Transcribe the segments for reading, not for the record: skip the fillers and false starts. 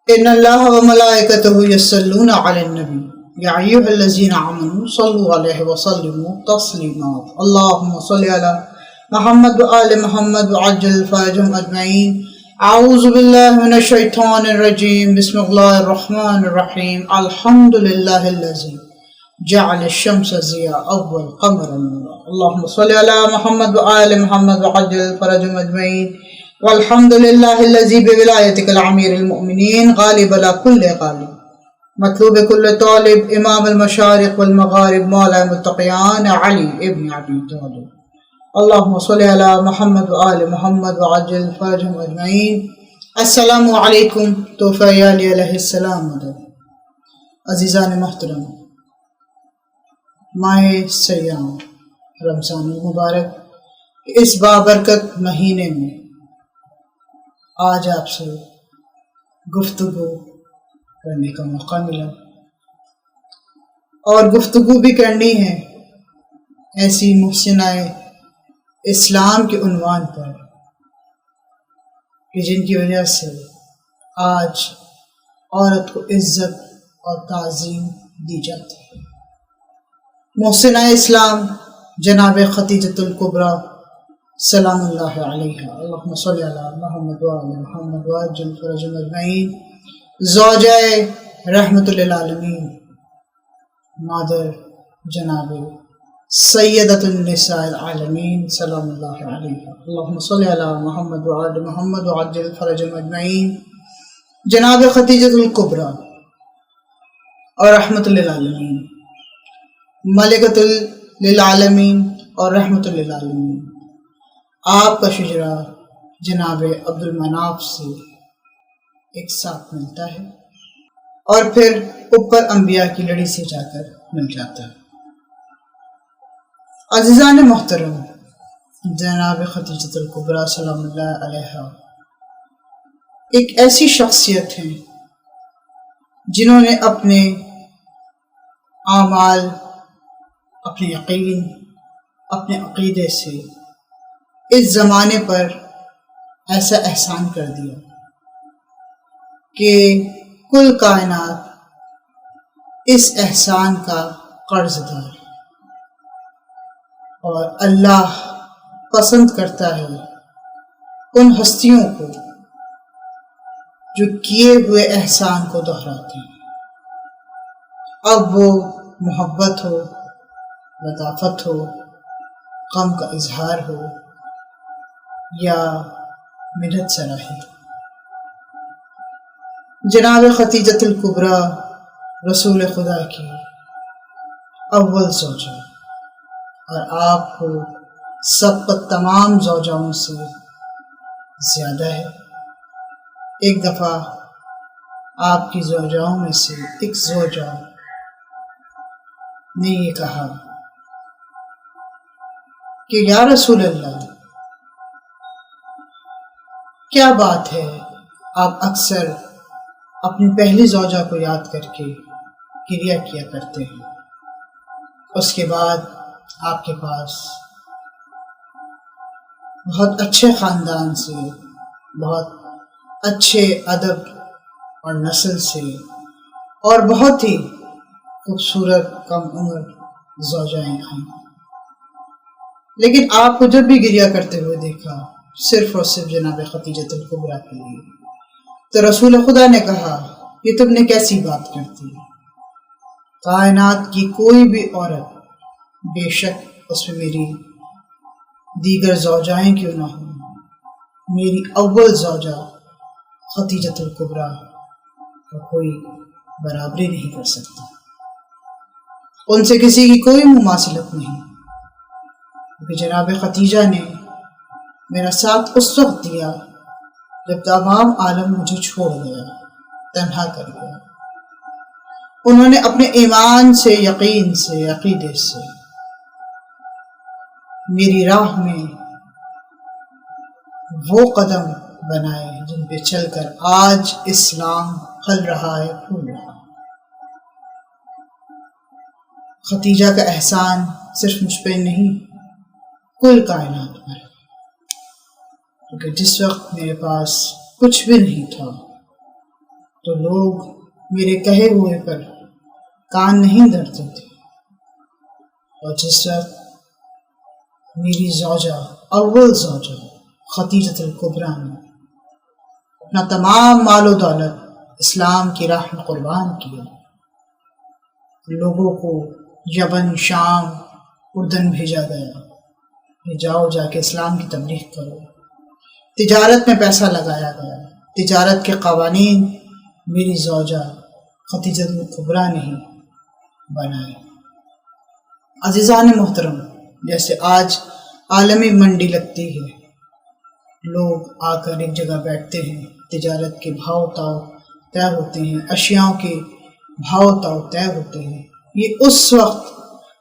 ان اللہ و ملائکتہ یصلون علی النبی یا ایھا الذین آمنوا صلوا علیہ وسلموا تسلیما اللہم صل علی محمد و آل محمد وعجل فرجهم اجمعین اعوذ باللہ من الشیطان الرجیم بسم اللہ الرحمن الرحیم الحمد للہ الذی جعل الشمس ضیاء والقمر نورا اللہم صل علی محمد و آل محمد وعجل فرجهم اجمعین والحمد للہ الذی بولایتک الامیر المؤمنین غالب علی کل غالب مطلوب کل طالب امام المشارق والمغارب مولا متقیان علی ابن ابی طالب اللہم صلی علی محمد و آل محمد وعجل فرجهم اجمعین۔ السلام علیکم تحفہ علی علیہ السلام مدد۔ عزیزان محترم، ماہ سیام رمضان المبارک اس بابرکت مہینے میں آج آپ سے گفتگو کرنے کا موقع ملا اور گفتگو بھی کرنی ہے ایسی محسنہ اسلام کے عنوان پر کہ جن کی وجہ سے آج عورت کو عزت اور تعظیم دی جاتی ہے۔ محسنہ اسلام جناب خدیجۃ الکبریٰ سلام اللہ علیہ اللہم صلی علی محمد و آل محمد وعجل فرجهم اجمعین، زوجہ رحمت للعالمین، مادر جناب سیدۃ النساء العالمین سلام اللہ علیہ اللہم صلی علی محمد و آل محمد وعجل فرجهم اجمعین، جناب خدیجۃ الکبریٰ اور رحمت للعالمین، ملکۃ للعالمین اور رحمت للعالمین، آپ کا شجرہ جناب عبد المناف سے ایک ساتھ ملتا ہے اور پھر اوپر انبیاء کی لڑی سے جا کر مل جاتا ہے۔ عزیزان محترم، جناب خدیجۃ الکبریٰ سلام اللہ علیہا ایک ایسی شخصیت ہیں جنہوں نے اپنے اعمال، اپنے یقین، اپنے عقیدے سے اس زمانے پر ایسا احسان کر دیا کہ کل کائنات اس احسان کا قرض دار ہے اور اللہ پسند کرتا ہے ان ہستیوں کو جو کیے ہوئے احسان کو دہراتے ہیں، اب وہ محبت ہو، لطافت ہو، غم کا اظہار ہو یا منت سراہی۔ جناب خدیجۃ الکبریٰ رسول خدا کی اول زوجہ اور آپ کو سبقت تمام زوجاؤں سے زیادہ ہے۔ ایک دفعہ آپ کی زوجاؤں میں سے ایک زوجہ نے یہ کہا کہ یا رسول اللہ، کیا بات ہے آپ اکثر اپنی پہلی زوجہ کو یاد کر کے کریا کیا کرتے ہیں، اس کے بعد آپ کے پاس بہت اچھے خاندان سے، بہت اچھے ادب اور نسل سے اور بہت ہی خوبصورت کم عمر زوجائیں آئیں، لیکن آپ کو جب بھی گریا کرتے ہوئے دیکھا صرف اور صرف جناب خدیجۃ الکبریٰ کے لیے، تو رسول خدا نے کہا یہ تم نے کیسی بات کر دی؟ کائنات کی کوئی بھی عورت، بے شک اس میں میری دیگر زوجائیں کیوں نہ ہوں، میری اول زوجہ خدیجۃ الکبریٰ کا کوئی برابری نہیں کر سکتا، ان سے کسی کی کوئی مماثلت نہیں، کیونکہ جناب خدیجہ نے میرا ساتھ اس وقت دیا جب تمام عالم مجھے چھوڑ گیا، تنہا کر گیا۔ انہوں نے اپنے ایمان سے، یقین سے، عقیدے سے میری راہ میں وہ قدم بنائے جن پہ چل کر آج اسلام پھل رہا ہے، پھول رہا ہے۔ خدیجہ کا احسان صرف مجھ پہ نہیں، کل کائنات پر، کیونکہ جس وقت میرے پاس کچھ بھی نہیں تھا تو لوگ میرے کہے ہوئے پر کان نہیں دھرتے تھے، اور جس وقت میری زوجہ اول زوجہ خدیجہ الکبریٰ نے اپنا تمام مال و دولت اسلام کی راہ میں قربان کیا، لوگوں کو یمن، شام، اردن بھیجا گیا کہ جاؤ جا کے اسلام کی تبلیغ کرو، تجارت میں پیسہ لگایا گیا، تجارت کے قوانین میری زوجہ خدیجہ الکبریٰ نے ہی بنائے۔ عزیزان محترم، جیسے آج عالمی منڈی لگتی ہے، لوگ آ کر ایک جگہ بیٹھتے ہیں، تجارت کے بھاؤ تاؤ طے ہوتے ہیں، اشیاء کے بھاؤ تاؤ طے ہوتے ہیں، یہ اس وقت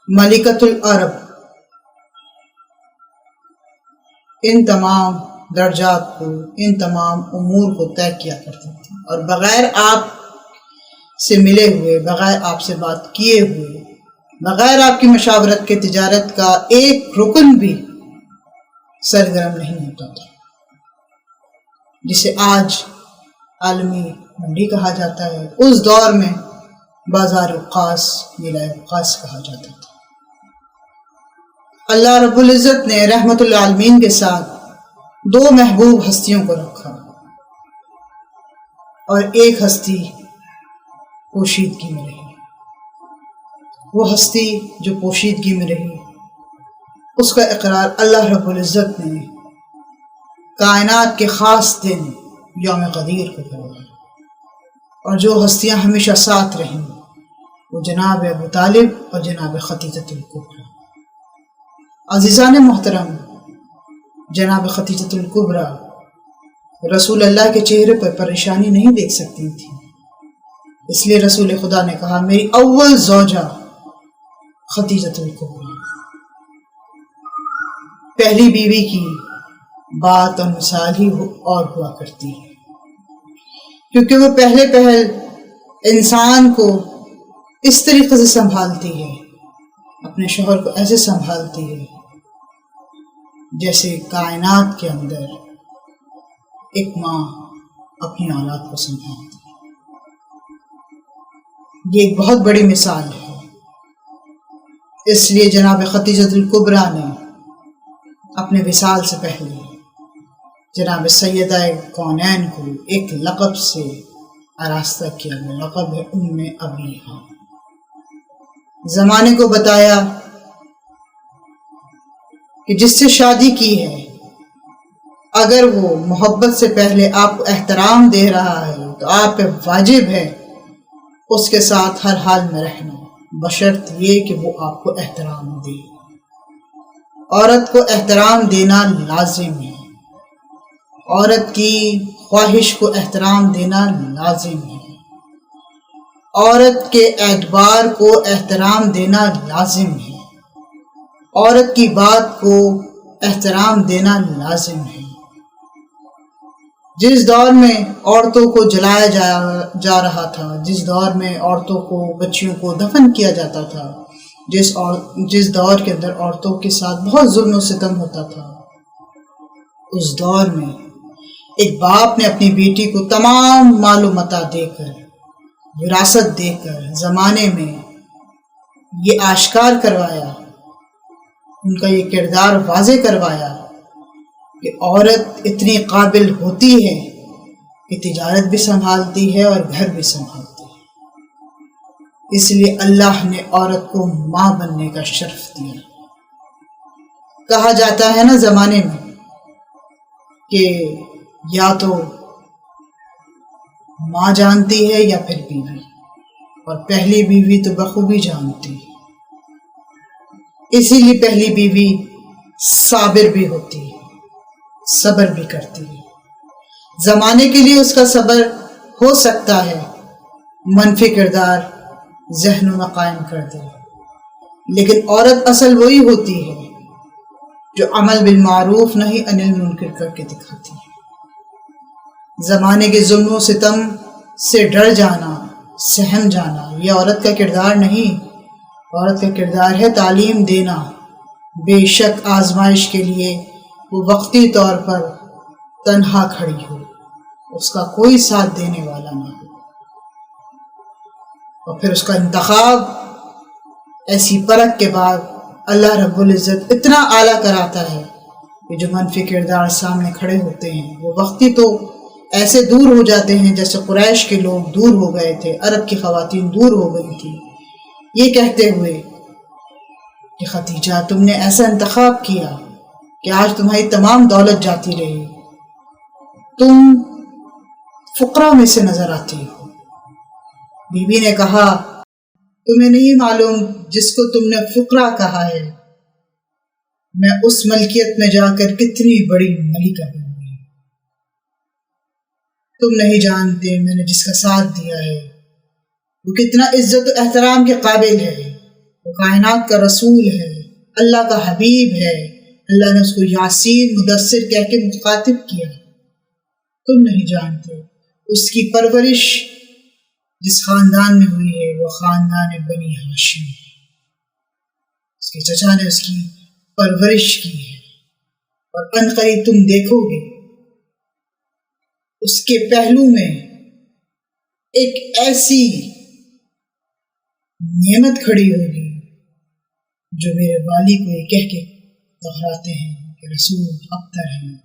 ملکۃ العرب ان تمام درجات کو، ان تمام امور کو طے کیا کرتی تھی، اور بغیر آپ سے ملے ہوئے، بغیر آپ سے بات کیے ہوئے، بغیر آپ کی مشاورت کے تجارت کا ایک رکن بھی سرگرم نہیں ہوتا تھا، جسے آج عالمی منڈی کہا جاتا ہے۔ اس دور میں بازار اوقاس، میلہ اوقاس کہا جاتا تھا۔ اللہ رب العزت نے رحمت للعالمین کے ساتھ دو محبوب ہستیوں کو رکھا، اور ایک ہستی پوشیدگی میں رہی۔ وہ ہستی جو پوشیدگی میں رہی، اس کا اقرار اللہ رب العزت نے کائنات کے خاص دن یوم غدیر کو کروایا، اور جو ہستیاں ہمیشہ ساتھ رہیں وہ جناب ابو طالب اور جناب خدیجہ الکبریٰ۔ عزیزان محترم، جناب خدیجہ الکبریٰ رسول اللہ کے چہرے پر پریشانی نہیں دیکھ سکتی تھی، اس لیے رسول خدا نے کہا میری اول زوجہ خدیجہ الکبریٰ۔ پہلی بیوی کی بات اور مثال ہی اور ہوا کرتی ہے، کیونکہ وہ پہلے پہل انسان کو اس طریقے سے سنبھالتی ہے، اپنے شوہر کو ایسے سنبھالتی ہے جیسے کائنات کے اندر ایک ماں اپنی اولاد کو سنبھالتی ہے۔ یہ ایک بہت بڑی مثال ہے، اس لیے جناب خدیجہ الکبریٰ نے اپنے وصال سے پہلے جناب سیدہ کونین کو ایک لقب سے آراستہ کیا، وہ لقب ہے ام ابیہا۔ زمانے کو بتایا کہ جس سے شادی کی ہے، اگر وہ محبت سے پہلے آپ کو احترام دے رہا ہے تو آپ پہ واجب ہے اس کے ساتھ ہر حال میں رہنا، بشرط یہ کہ وہ آپ کو احترام دے۔ عورت کو احترام دینا لازم ہے، عورت کی خواہش کو احترام دینا لازم ہے، عورت کے اعتبار کو احترام دینا لازم ہے، عورت کی بات کو احترام دینا لازم ہے۔ جس دور میں عورتوں کو جلایا جا رہا تھا، جس دور میں عورتوں کو، بچیوں کو دفن کیا جاتا تھا، جس دور کے اندر عورتوں کے ساتھ بہت ظلم و ستم ہوتا تھا، اس دور میں ایک باپ نے اپنی بیٹی کو تمام مال و متاع دے کر، وراثت دے کر، زمانے میں یہ آشکار کروایا، ان کا یہ کردار واضح کروایا کہ عورت اتنی قابل ہوتی ہے کہ تجارت بھی سنبھالتی ہے اور گھر بھی سنبھالتی ہے۔ اس لیے اللہ نے عورت کو ماں بننے کا شرف دیا۔ کہا جاتا ہے نا زمانے میں کہ یا تو ماں جانتی ہے یا پھر بیوی، اور پہلی بیوی تو بخوبی جانتی ہے، اسی لیے پہلی بیوی صابر بھی ہوتی ہے، صبر بھی کرتی ہے۔ زمانے کے لیے اس کا صبر ہو سکتا ہے منفی کردار ذہنوں میں قائم کر دے، لیکن عورت اصل وہی ہوتی ہے جو عمل بالمعروف نہیں عن المنکر کر کے دکھاتی ہے۔ زمانے کے ظلم و ستم سے ڈر جانا، سہم جانا، یہ عورت کا کردار نہیں، عورت کا کردار ہے تعلیم دینا۔ بے شک آزمائش کے لیے وہ وقتی طور پر تنہا کھڑی ہو، اس کا کوئی ساتھ دینے والا نہ ہو، اور پھر اس کا انتخاب ایسی پرکھ کے بعد اللہ رب العزت اتنا اعلیٰ کراتا ہے کہ جو منفی کردار سامنے کھڑے ہوتے ہیں وہ وقتی تو ایسے دور ہو جاتے ہیں جیسے قریش کے لوگ دور ہو گئے تھے، عرب کی خواتین دور ہو گئی تھیں، یہ کہتے ہوئے کہ خدیجہ تم نے ایسا انتخاب کیا کہ آج تمہاری تمام دولت جاتی رہی، تم فقراء میں سے نظر آتی ہو۔ بی بی نے کہا تمہیں نہیں معلوم جس کو تم نے فقراء کہا ہے، میں اس ملکیت میں جا کر کتنی بڑی ملکہ بن گئی۔ تم نہیں جانتے میں نے جس کا ساتھ دیا ہے وہ کتنا عزت و احترام کے قابل ہے، وہ کائنات کا رسول ہے، اللہ کا حبیب ہے، اللہ نے اس کو یاسین مدثر کہہ کے مخاطب کیا۔ تم نہیں جانتے اس کی پرورش جس خاندان میں ہوئی ہے وہ خاندان بنی ہاشم ہے، اس کے چچا نے اس کی پرورش کی ہے، اور عنقریب تم دیکھو گے اس کے پہلو میں ایک ایسی نعمت کھڑی ہوگی جو میرے والی کو یہ کہہ کے دہراتے ہیں کہ رسول ابتر ہیں،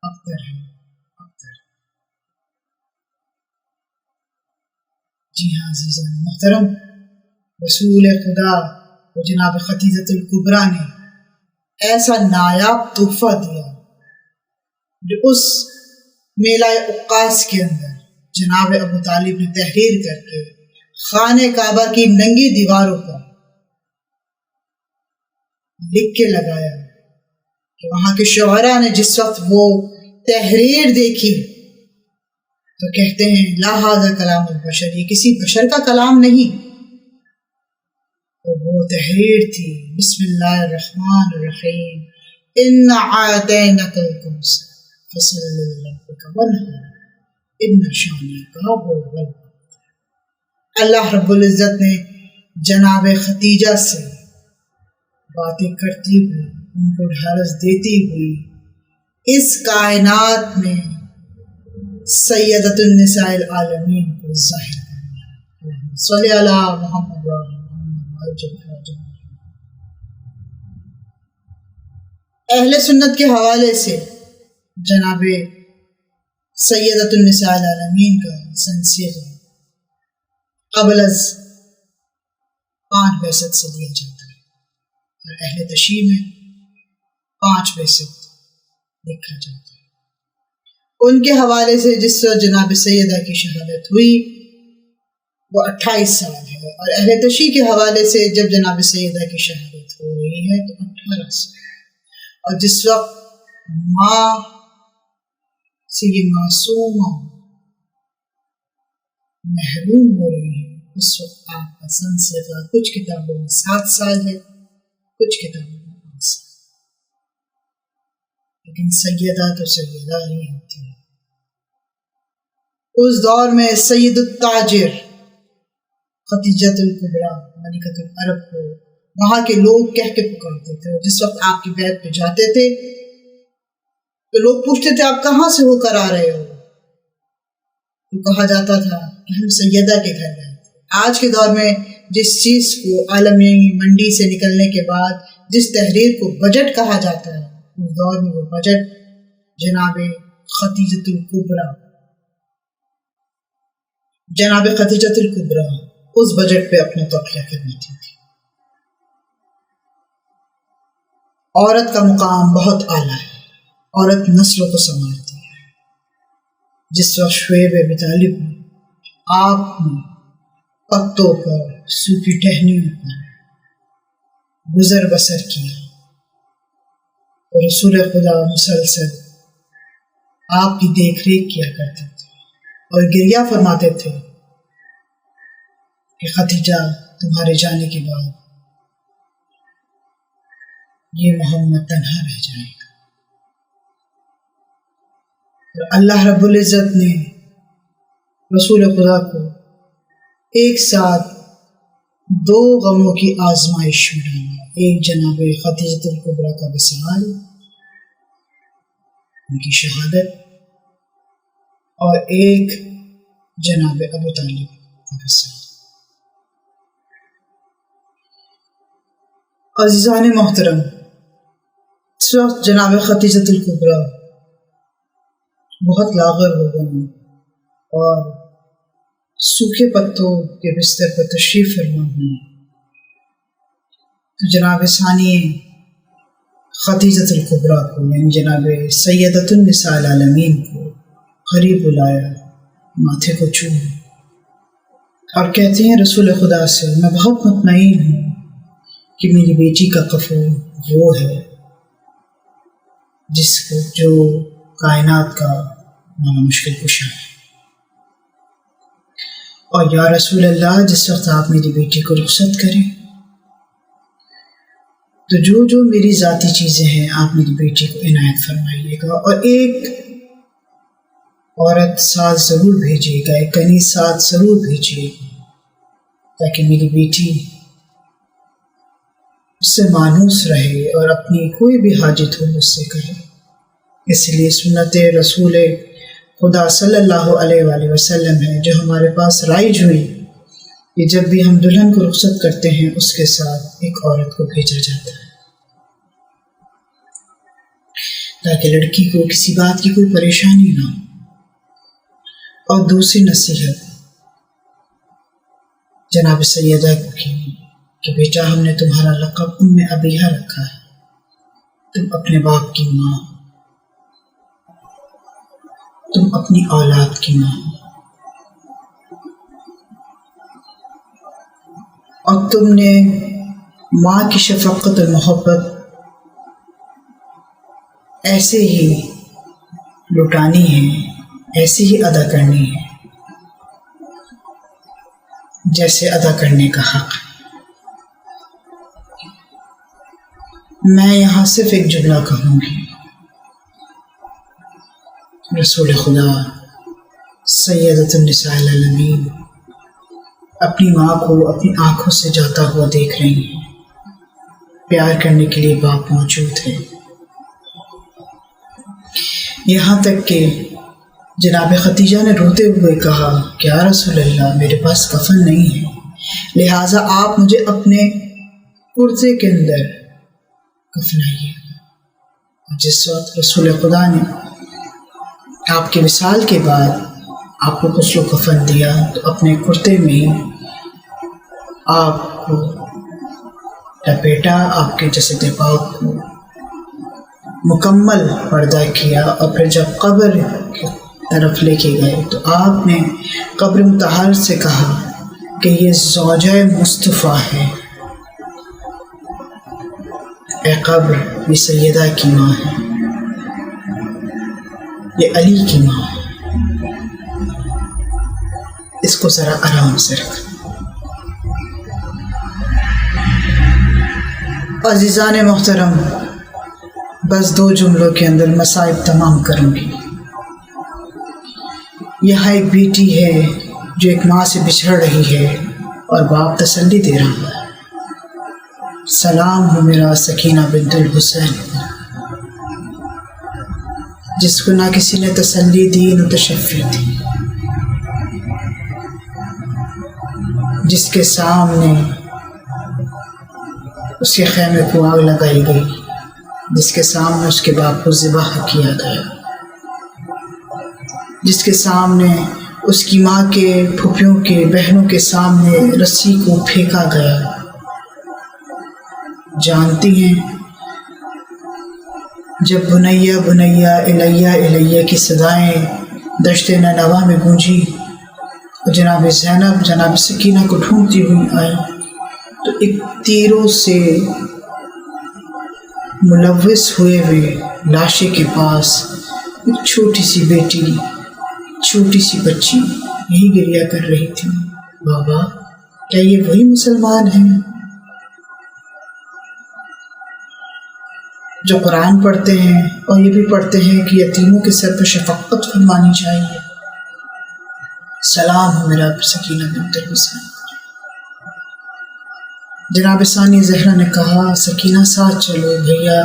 ابتر ہیں، ابتر۔ جی ہاں عزیزان محترم، رسول خدا و جناب خدیجۃ الکبریٰ نے ایسا نایاب تحفہ دیا جو اس میلہ عکاظ کے اندر جناب ابو طالب نے تحریر کر کے خانہ کعبہ کی ننگی دیواروں پر لکھ کے لگایا کہ وہاں کے شعراء نے جس وقت وہ تحریر دیکھی تو کہتے ہیں لا ھذا کلام البشر، یہ کسی بشر کا کلام نہیں، اور وہ تحریر تھی بسم اللہ الرحمن الرحیم انا اعطیناک الکوثر فصل لربک وانحر ان شانئک هو الابتر۔ اللہ رب العزت نے جناب خدیجہ سے باتیں کرتی ہوئی، ان کو ڈھارس دیتی ہوئی اس کائنات میں سیدۃ النساء العالمین کو ظاہر کرنا۔ صلی اللہ محمد و محمد۔ اہل سنت کے حوالے سے جناب سیدۃ النساء العالمین کا سنسیغہ قبل از 5 بعثت سے دیا جاتا ہے، اور اہل تشیع میں 5 بعثت لکھا جاتا ہے۔ ان کے حوالے سے جس وقت جناب سیدہ کی شہادت ہوئی وہ 28 سال ہے، اور اہل تشیع کے حوالے سے جب جناب سیدہ کی شہادت ہو رہی ہے تو 18 سال، اور جس وقت ماں سے یہ معصومہ محروم ہو رہی ہے اس وقت آپ کا سنسیغہ کچھ کتابوں میں 7 سال ہے، کچھ کتابوں میں 5 سال، لیکن سیدہ تو سیدہ ہی ہوتی ہے۔ اس دور میں سید التاجر خدیجۃ الکبریٰ ملکۃ العرب کو وہاں کے لوگ کہہ کے پکارتے تھے، اور جس وقت آپ کی بیعت پہ جاتے تھے تو لوگ پوچھتے تھے آپ کہاں سے ہو کر آ رہے ہو، تو کہا جاتا تھا کہ ہم سیدہ کے گھر گئے تھے۔ آج کے دور میں جس چیز کو عالمی منڈی سے نکلنے کے بعد جس تحریر کو بجٹ کہا جاتا ہے، اس دور میں وہ بجٹ جناب خدیجۃ الکبریٰ اس بجٹ پہ اپنا توقیہ کرنی تھی۔ عورت کا مقام بہت اعلیٰ ہے، عورت نسلوں کو سنبھالتی ہے۔ جس وقت شعیب ابی طالب نے آپ نے پتوں پر، سوکھی ٹہنیوں پر گزر بسر کیا، اور رسول خدا مسلسل آپ کی دیکھ ریکھ کیا کرتے تھے اور گریہ فرماتے تھے کہ خدیجہ تمہارے جانے کے بعد یہ محمد تنہا رہ جائے گا۔ اور اللہ رب العزت نے رسول خدا کو ایک ساتھ 2 غموں کی آزمائش میں ڈالا، ایک جناب خدیجۃ الکبریٰ کا وصال، ان کی شہادت، اور ایک جناب ابو طالب کا وصال۔ عزیزان محترم، اس وقت جناب خدیجۃ الکبریٰ بہت لاغر ہو گئی اور سوکھے پتوں کے بستر پر تشریف فرما ہوئی، تو جناب ثانی خدیجۃ الکبریٰ کو یعنی جناب سیدۃ النساء العالمین کو قریب بلایا، ماتھے کو چوما اور کہتے ہیں رسول خدا سے، میں بہت مطمئن ہوں کہ میری بیٹی کا کفن وہ ہے جس کو جو کائنات کا مشکل کشا ہے، اور یا رسول اللہ جس وقت آپ میری بیٹی کو رخصت کریں تو جو میری ذاتی چیزیں ہیں آپ میری بیٹی کو عنایت فرمائیے گا، اور ایک عورت ساتھ ضرور بھیجیے گا، ایک کنیز ساتھ ضرور بھیجیے گا تاکہ میری بیٹی اس سے مانوس رہے اور اپنی کوئی بھی حاجت ہو اس سے کرے۔ اس لیے سنت رسول خدا صلی اللہ علیہ وآلہ وسلم ہے جو ہمارے پاس رائج ہوئی کہ جب بھی ہم دلہن کو رخصت کرتے ہیں اس کے ساتھ ایک عورت کو بھیجا جاتا ہے تاکہ لڑکی کو کسی بات کی کوئی پریشانی نہ ہو۔ اور دوسری نصیحت جناب سیدہ کی کہ بیٹا ہم نے تمہارا لقب ام ابیہا رکھا ہے، تم اپنے باپ کی ماں، تم اپنی اولاد کی ماں، اور تم نے ماں کی شفقت اور محبت ایسے ہی لٹانی ہے، ایسے ہی ادا کرنی ہے جیسے ادا کرنے کا حق ہے۔ میں یہاں صرف ایک جملہ کہوں گی، رسول خدا سیدۃ النساء العالمین اپنی ماں کو اپنی آنکھوں سے جاتا ہوا دیکھ رہی ہیں، پیار کرنے کے لیے باپ موجود ہے، یہاں تک کہ جناب خدیجہ نے روتے ہوئے کہا کہ یا رسول اللہ میرے پاس کفن نہیں ہے، لہٰذا آپ مجھے اپنے کرتے کے اندر کفنائیے۔ جس وقت رسول خدا نے آپ کے وصال کے بعد آپ کو غسل و کفن دیا تو اپنے کرتے میں ہی آپ کو لپیٹا، آپ کے جسد پاک کو مکمل پردہ کیا، اور پھر جب قبر کی طرف لے کے گئے تو آپ نے قبر مطہر سے کہا کہ یہ زوجہ مصطفیٰ ہے، اے قبر یہ سیدہ کی ماں ہے، یہ علی کی ماں ہے، اس کو ذرا آرام سے رکھ۔ عزیزان محترم، بس 2 جملوں کے اندر مصائب تمام کروں گی۔ یہاں ایک بیٹی ہے جو ایک ماں سے بچھڑ رہی ہے اور باپ تسلی دے رہا ہے، سلام ہو میرا سکینہ بنت الحسین، جس کو نہ کسی نے تسلی دی نہ تشفی دی، جس کے سامنے اس کے خیمے کو آگ لگائی گئی، جس کے سامنے اس کے باپ کو ذبح کیا گیا، جس کے سامنے اس کی ماں کے پھوپھیوں کے بہنوں کے سامنے رسی کو پھینکا گیا۔ جانتی ہیں جب بنیا بنیا الیہ الیہ کی صدائیں دشت نینوا میں گونجی اور جناب زینب جناب سکینہ کو ڈھونڈتی ہوئی آئی تو ایک تیروں سے ملوث ہوئے ہوئے لاشے کے پاس ایک چھوٹی سی بیٹی، چھوٹی سی بچی یہی گریہ کر رہی تھی، بابا کیا یہ وہی مسلمان ہیں جو قرآن پڑھتے ہیں اور یہ بھی پڑھتے ہیں کہ یتیموں کے سر پر شفقت فرمانی چاہیے؟ سلام ہو میرا سکینہ بنت الحسین۔ جناب ثانی زہرا نے کہا سکینہ ساتھ چلو، بھیا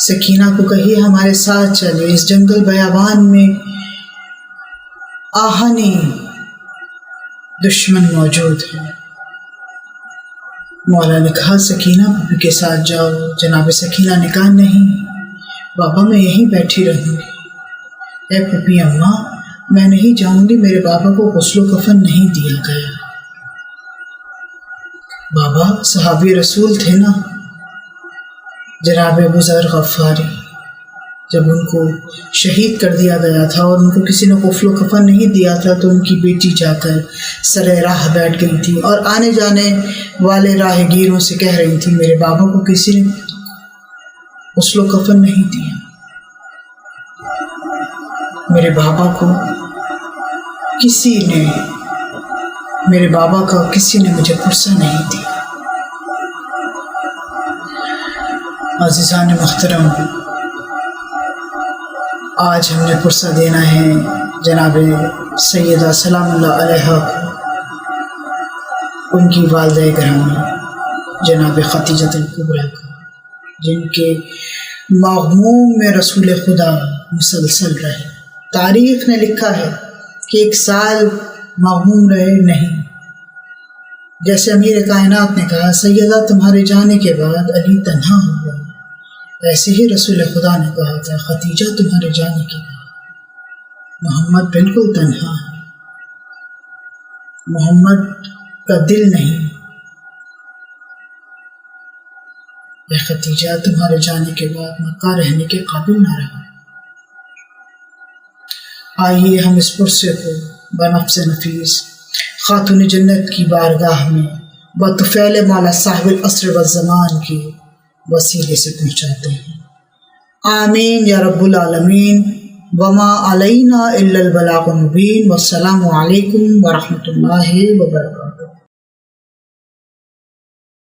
سکینہ کو کہیے ہمارے ساتھ چلے، اس جنگل بیابان میں آہنی دشمن موجود ہے، مولا نے کہا سکینہ پھوپھی کے ساتھ جاؤ۔ جناب سکینہ نے کہا نہیں بابا میں یہیں بیٹھی رہوں گی۔ اے پھوپھی اماں میں نہیں جاؤں گی، میرے بابا کو غسل و کفن نہیں دیا گیا۔ بابا صحابی رسول تھے نا جناب ابو ذر غفاری، جب ان کو شہید کر دیا گیا تھا اور ان کو کسی نے غسل و کفن نہیں دیا تھا تو ان کی بیٹی جا کر سر راہ بیٹھ گئی تھی اور آنے جانے والے راہ گیروں سے کہہ رہی تھی میرے بابا کو کسی نے غسل و کفن نہیں دیا، میرے بابا کا کسی نے مجھے پرسہ نہیں دیا۔ عزیزان محترم، آج ہم نے پرسہ دینا ہے جناب سیدہ سلام اللہ علیہا کو، ان کی والدہ گرامی جناب خدیجہ الکبریٰ کو، جن کے مغموم میں رسول خدا مسلسل رہے۔ تاریخ نے لکھا ہے کہ 1 سال مغموم رہے نہیں، جیسے امیر کائنات نے کہا سیدہ تمہارے جانے کے بعد علی تنہا ہو گیا، ایسے ہی رسول خدا نے کہا تھا خدیجہ تمہارے جانے کے بعد محمد بالکل تنہا ہے، محمد کا دل نہیں، اے خدیجہ تمہارے جانے کے بعد مکہ رہنے کے قابل نہ رہا۔ آئیے ہم اس پرسے کو بنفس نفیس خاتون جنت کی بارگاہ میں بطفیل مولا صاحب العصر والزمان کے وسیلے سے پہنچاتے ہیں۔ آمین یا رب العالمین، وما علینا الا البلاغ المبین، والسلام علیکم ورحمۃ اللہ وبرکاتہ۔